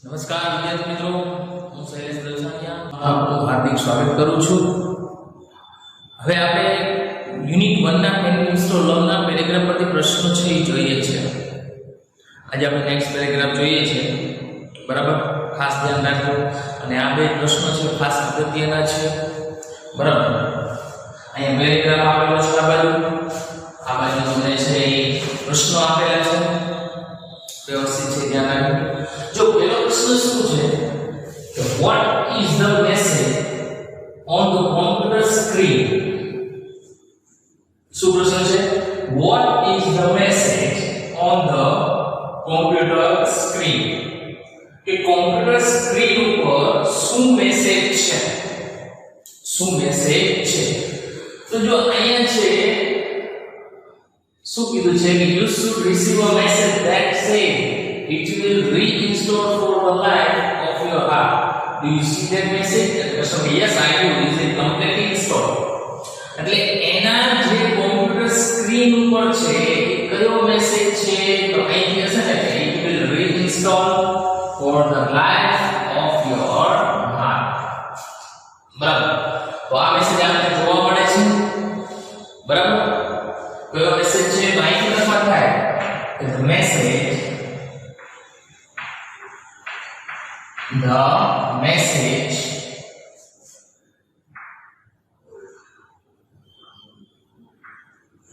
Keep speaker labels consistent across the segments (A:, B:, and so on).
A: नमस्कार विद्यार्थी मित्रों, હું શૈલેષ આપનું હાર્દિક સ્વાગત કરું છું। હવે આપણે યુનિટ 1 ના પેનિન્સ્યુલર લોંગના પેરેગ્રાફ પરથી પ્રશ્નો છે એ જોઈએ છે। આજે આપણે નેક્સ્ટ પેરેગ્રાફ જોઈએ છે, બરાબર? ખાસ ધ્યાન રાખજો। અને આ બે પ્રશ્નો છે ખાસ અગત્યના છે, બરાબર? અહીંયા પેરેગ્રાફ આપેલો છે, આ બાજુ તમને છે એ પ્રશ્નો આપેલા છે, વ્યવસ્થિત છે, ધ્યાન રાખજો। जो पहला प्रश्न શું છે કે what is the message on the computer screen? શું પ્રશ્ન છે? what is the message on the computer screen? કે કોમ્પ્યુટર સ્ક્રીન ઉપર શું મેસેજ છે, શું મેસેજ છે? તો જો અહીંયા છે શું કીધું છે કે you should receive a message that says it will reinstall for the life of your heart. Do you see that message? So yes, I do. Is it completely installed? એટલે એના જે કોમ્પ્યુટર સ્ક્રીન ઉપર છે એ કયો message છે? તો અહીં છે ને કે it will reinstall for the life of your heart. બરાબર? તો આ મેસેજ આપણે જોવા મળે છે, બરાબર? કયો મેસેજ છે? માહિતી લખવા થાય the message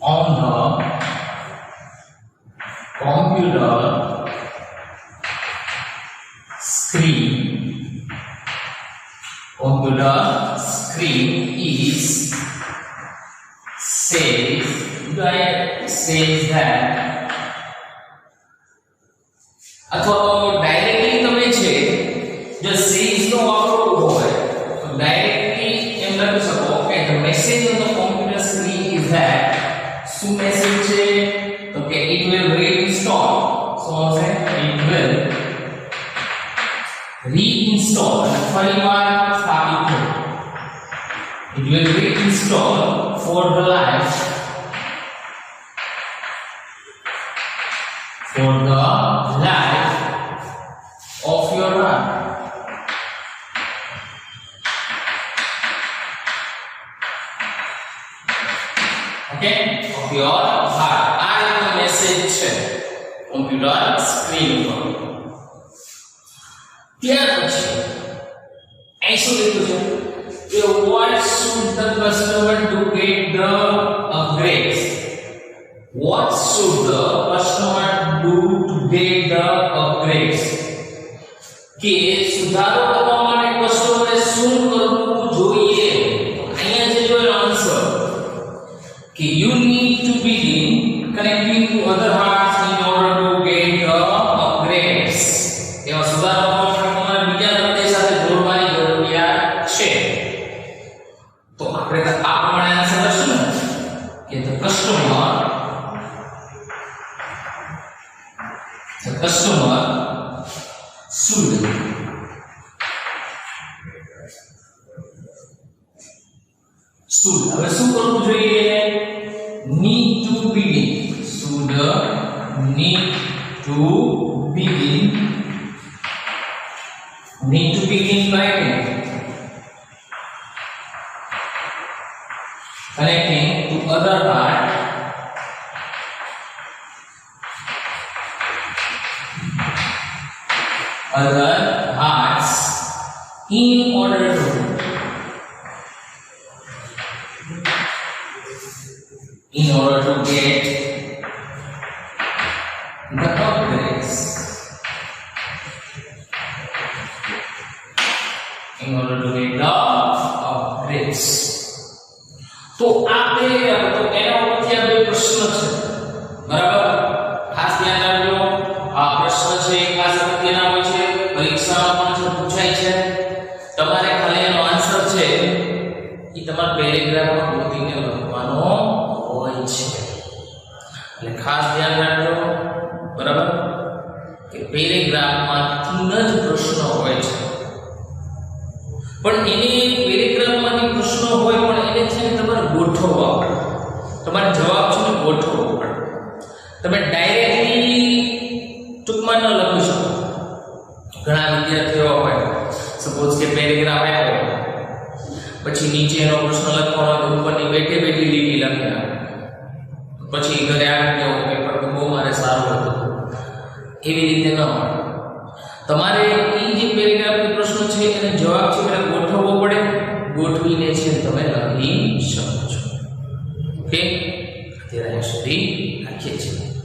A: on the computer screen is says that अथवा तो डायरेक्टली તમે છે जो says નો વાપરવો હોય તો ડાયરેક્ટલી એમ લખી શકો કે the message on the computer screen is that શું મેસેજ છે તો કે it will reinstall, so say it will reinstall ફરીવાર સ્થાપિત કરો, it will reinstall for the life of your heart. Okay, of your heart. આ એક મેસેજ છે કોમ્પ્યુટર સ્ક્રીન પર। ત્યાર પછી અહીં શું લખ્યું છે કે what should the customer do get the upgrades? What should the customer do to get the upgrades? કે સુધારો કરવા માટે કસ્ટમરે શું કરવું જોઈએ? અહીંયા જે જોયેલો આન્સર કે you need to begin connecting to other hearts in order to get the upgrades. એવા સુધારો કરવા માટે તમારે બીજા હૃદય સાથે જોડવાની જરૂરિયાત છે। તો આપણે આ પ્રમાણે આન્સર લખશું ને કે the customer should હવે શું કરવું જોઈએ? need to begin, should need to begin connecting to other hearts in order to get the upgrades. તો આ બે તો એના ઉપરથી આ બે પ્રશ્ન છે, બરાબર? ખાસ ધ્યાન રાખજો, આ પ્રશ્ન છે ખાસ અગત્યના હોય છે, પરીક્ષામાં પણ પૂછાય છે। તમારે ખાલી એનો આન્સર છે એ તમારા પેરેગ્રાફમાં ગોતીને લખવાનો હોય છે, એટલે ખાસ ધ્યાન રાખજો, બરાબર? કે પેરેગ્રાફમાં 3 જ પ્રશ્નો હોય છે, પણ એને પેરેગ્રાફમાંથી પ્રશ્નો હોય પણ એને છે ને તમારે ગોઠવવા પડે, તમારે જવાબ છે ને ગોઠવવો પડે। તમે ડાયરેક્ટલી ટૂંકમાં ન લખી શકો, ઘણા સપોઝ કે પેરેગ્રાફ આપ્યો પછી નીચે એનો પ્રશ્ન લખવાનો તો ઉપરની બેઠે બેઠી લીટી લખી નાખો પછી ઘરે આવી ગયો પેપર તો બહુ મારે સારું હતું એવી રીતે ન મળે તમારે એ જે પેરેગ્રાફનો પ્રશ્ન છે એને જવાબ છે પહેલા ગોઠવવો પડે ગોઠવીને છે તમે લખી શકો છો ઓકે અત્યારે અહીં સુધી રાખીએ છીએ